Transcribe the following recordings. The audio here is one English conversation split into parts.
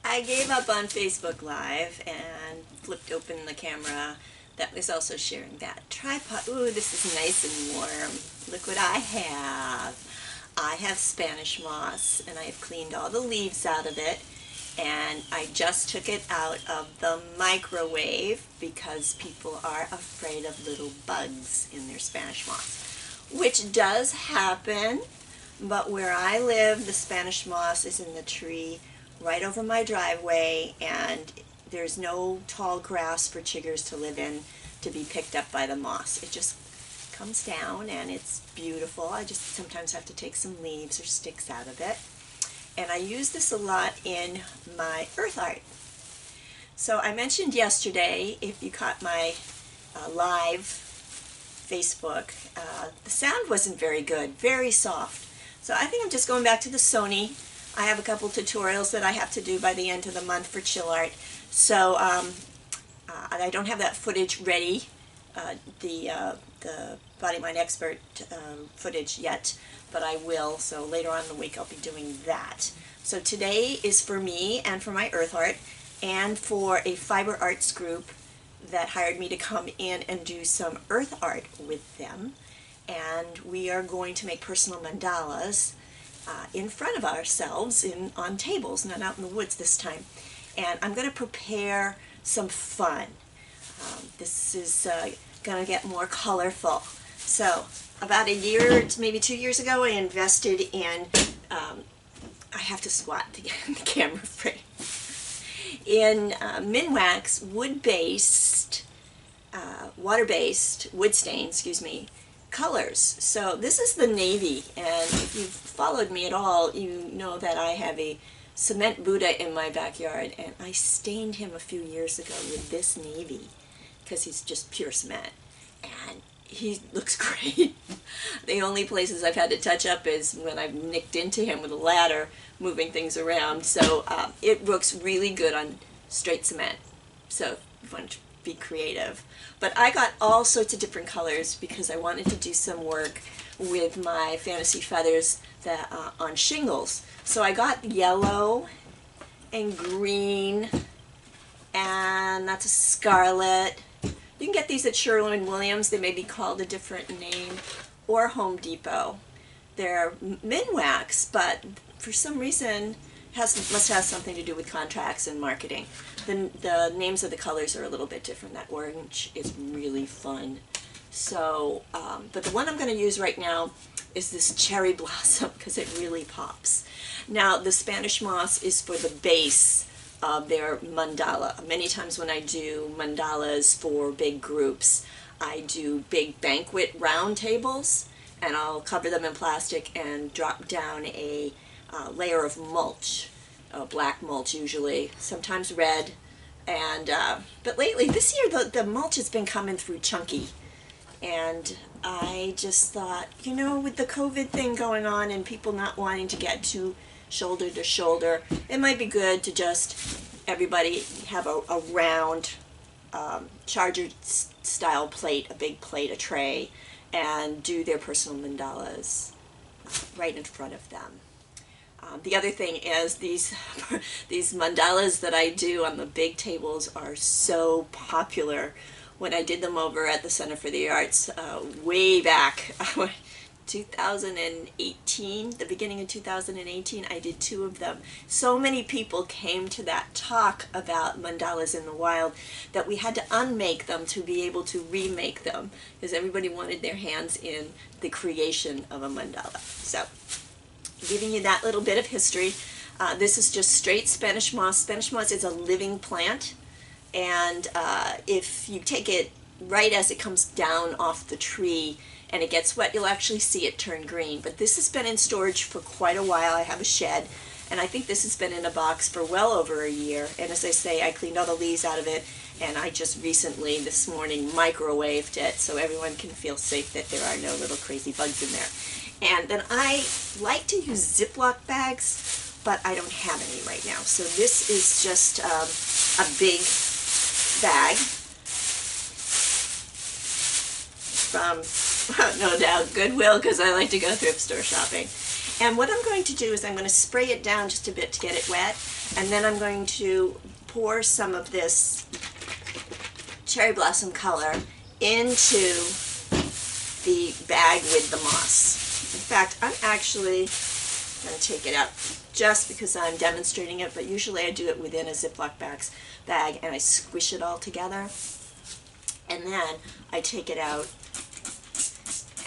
I gave up on Facebook Live and flipped open the camera that was also sharing that tripod. Ooh, this is nice and warm. Look what I have. I have Spanish moss, and I have cleaned all the leaves out of it, and I just took it out of the microwave because people are afraid of little bugs in their Spanish moss, which does happen, but where I live, the Spanish moss is in the tree right over my driveway, and there's no tall grass for chiggers to live in to be picked up by the moss. It just comes down and it's beautiful. I just sometimes have to take some leaves or sticks out of it. And I use this a lot in my earth art. So I mentioned yesterday, if you caught my live Facebook, the sound wasn't very good, very soft. So I think I'm just going back to the Sony. I have a couple tutorials that I have to do by the end of the month for chill art. So I don't have that footage ready, the Body Mind Expert footage yet, but I will. So later on in the week I'll be doing that. So today is for me and for my earth art and for a fiber arts group that hired me to come in and do some earth art with them. And we are going to make personal mandalas in front of ourselves on tables, not out in the woods this time. And I'm going to prepare some fun. This is going to get more colorful. So about a year, maybe 2 years ago, I invested in, I have to squat to get in the camera frame, in MinWax Wood-based, Water-based Wood Stain, excuse me, colors. So this is the navy, and if you've followed me at all, you know that I have a cement Buddha in my backyard, and I stained him a few years ago with this navy because he's just pure cement, and he looks great. The only places I've had to touch up is when I've nicked into him with a ladder moving things around. So it looks really good on straight cement, so if you want to be creative. But I got all sorts of different colors because I wanted to do some work with my fantasy feathers that on shingles. So I got yellow and green, and that's a scarlet. You can get these at Sherwin-Williams. They may be called a different name, or Home Depot. They're MinWax, but for some reason must have something to do with contracts and marketing. The names of the colors are a little bit different. That orange is really fun. So, but the one I'm going to use right now is this cherry blossom because it really pops. Now, the Spanish moss is for the base of their mandala. Many times when I do mandalas for big groups, I do big banquet round tables, and I'll cover them in plastic and drop down a layer of mulch, black mulch usually, sometimes red. And but lately, this year, the mulch has been coming through chunky. And I just thought, you know, with the COVID thing going on and people not wanting to get too shoulder to shoulder, it might be good to just everybody have a round charger style plate, a big plate, a tray, and do their personal mandalas right in front of them. The other thing is these mandalas that I do on the big tables are so popular. When I did them over at the Center for the Arts way back, 2018, the beginning of 2018, I did 2 of them. So many people came to that talk about mandalas in the wild that we had to unmake them to be able to remake them because everybody wanted their hands in the creation of a mandala. So, giving you that little bit of history. This is just straight Spanish moss. Spanish moss is a living plant, and if you take it right as it comes down off the tree and it gets wet, you'll actually see it turn green. But this has been in storage for quite a while. I have a shed, and I think this has been in a box for well over a year. And as I say, I cleaned all the leaves out of it, and I just recently, this morning, microwaved it so everyone can feel safe that there are no little crazy bugs in there. And then I like to use Ziploc bags, but I don't have any right now. So this is just a big bag from, no doubt, Goodwill, because I like to go thrift store shopping. And what I'm going to do is I'm going to spray it down just a bit to get it wet, And then I'm going to pour some of this cherry blossom color into the bag with the moss. In fact, I'm actually going to take it out just because I'm demonstrating it, but usually I do it within a Ziploc bag and I squish it all together. And then I take it out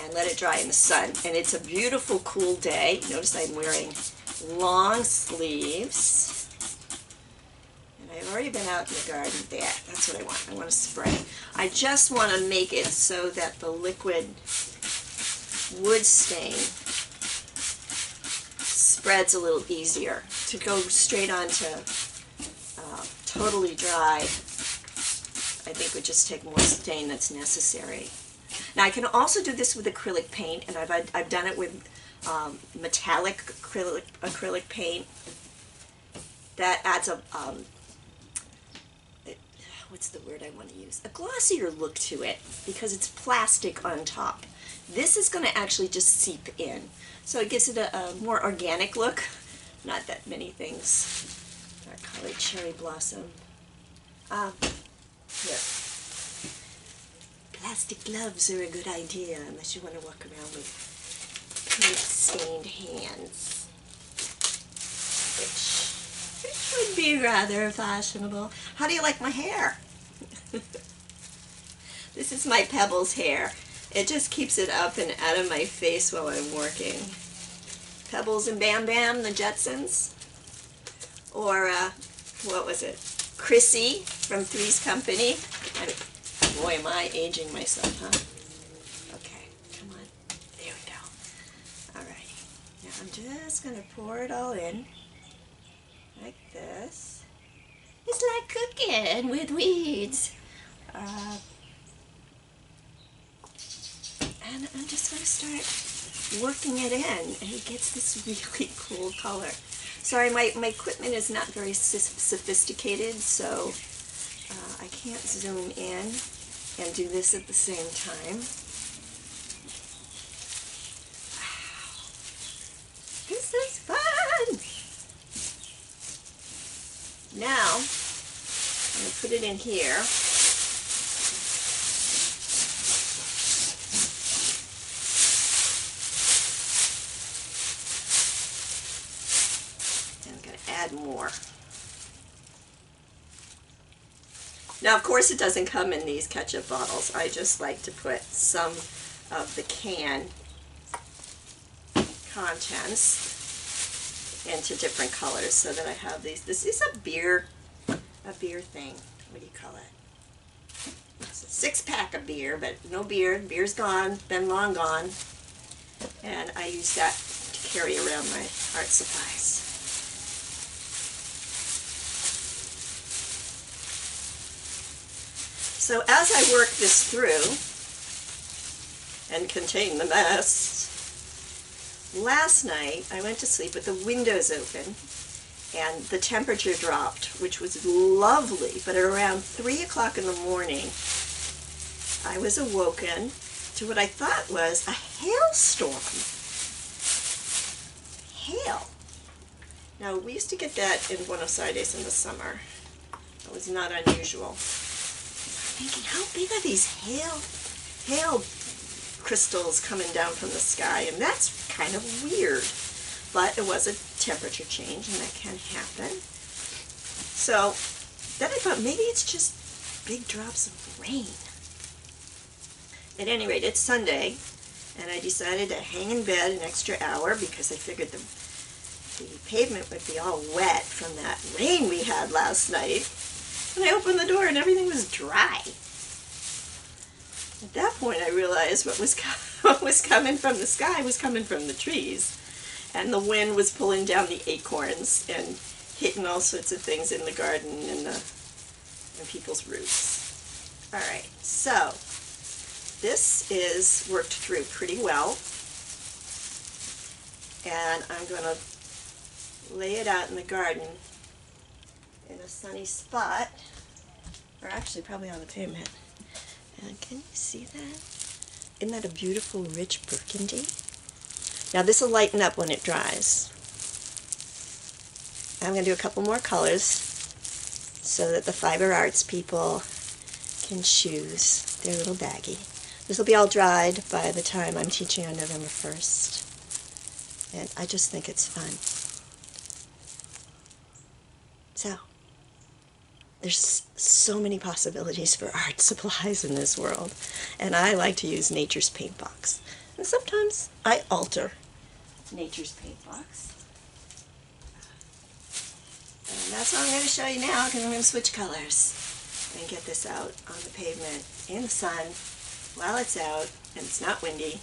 and let it dry in the sun. And it's a beautiful, cool day. Notice I'm wearing long sleeves. And I've already been out in the garden. There, that's what I want. I want to spray. I just want to make it so that the liquid wood stain spreads a little easier. To go straight on to totally dry, I think would just take more stain that's necessary. Now I can also do this with acrylic paint, and I've done it with metallic acrylic paint. That adds a what's the word I want to use? A glossier look to it because it's plastic on top. This is going to actually just seep in, so it gives it a more organic look. Not that many things are colored cherry blossom. Here. Plastic gloves are a good idea unless you want to walk around with paint-stained hands, which would be rather fashionable. How do you like my hair? This is my Pebbles hair. It just keeps it up and out of my face while I'm working. Pebbles and Bam Bam, the Jetsons. Or, what was it? Chrissy from Three's Company. Boy, am I aging myself, huh? Okay, come on. There we go. Alright. Now I'm just going to pour it all in. Like this. It's like cooking with weeds. And I'm just going to start working it in, and it gets this really cool color. Sorry, my equipment is not very sophisticated, so I can't zoom in and do this at the same time. Wow, this is fun! Now, I'm going to put it in here. And I'm going to add more. Now, of course, it doesn't come in these ketchup bottles. I just like to put some of the can contents into different colors so that I have these. This is a beer thing. What do you call it? It's a 6-pack of beer, but no beer. Beer's gone, been long gone. And I use that to carry around my art supplies. So as I work this through and contain the mess, last night I went to sleep with the windows open and the temperature dropped, which was lovely, but at around 3 o'clock in the morning I was awoken to what I thought was a hailstorm. Hail. Now we used to get that in Buenos Aires in the summer. It was not unusual. Thinking, how big are these hail crystals coming down from the sky? And that's kind of weird. But it was a temperature change, and that can happen. So then I thought maybe it's just big drops of rain. At any rate, it's Sunday, and I decided to hang in bed an extra hour because I figured the pavement would be all wet from that rain we had last night. And I opened the door and everything was dry. At that point I realized what was coming from the sky was coming from the trees. And the wind was pulling down the acorns and hitting all sorts of things in the garden and people's roofs. Alright, so this is worked through pretty well. And I'm going to lay it out in the garden in a sunny spot, or actually probably on the pavement. And can you see that? Isn't that a beautiful rich burgundy? Now this will lighten up when it dries. I'm going to do a couple more colors so that the fiber arts people can choose their little baggie. This will be all dried by the time I'm teaching on November 1st. And I just think it's fun. So, there's so many possibilities for art supplies in this world. And I like to use nature's paint box. And sometimes I alter nature's paint box. And that's what I'm going to show you now, because I'm going to switch colors and get this out on the pavement in the sun while it's out and it's not windy.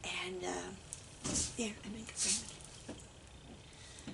And here, I'm going to bring